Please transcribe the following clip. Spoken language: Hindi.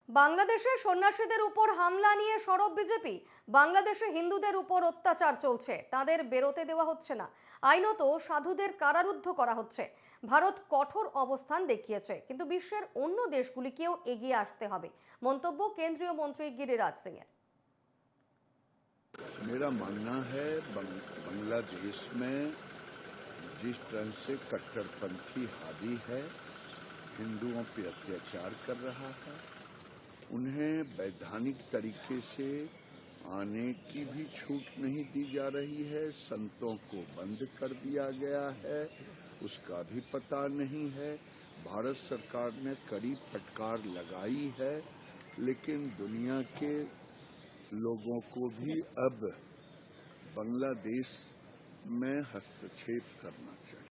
বাংলাদেশে সন্ন্যাসীদের উপর হামলা নিয়ে সরব বিজেপি। বাংলাদেশে হিন্দুদের উপর অত্যাচার চলছে, তাদের বেরোতে দেওয়া হচ্ছে না, আইনত সাধুদের কারারুদ্ধ করা হচ্ছে। ভারত কঠোর অবস্থান দেখিয়েছে, কিন্তু বিশ্বের অন্য দেশগুলিকেও এগিয়ে আসতে হবে। মন্তব্য কেন্দ্রীয় মন্ত্রী গিরিরাজ সিং এর। मेरा मानना है बांग्लादेश में जिस तरह से कट्टरपंथी हावी है, हिंदुओं पे अत्याचार कर रहा है, उन्हें वैधानिक तरीके से आने की भी छूट नहीं दी जा रही है। संतों को बंद कर दिया गया है, उसका भी पता नहीं है। भारत सरकार ने कड़ी फटकार लगाई है, लेकिन दुनिया के लोगों को भी अब बांग्लादेश में हस्तक्षेप करना चाहिए।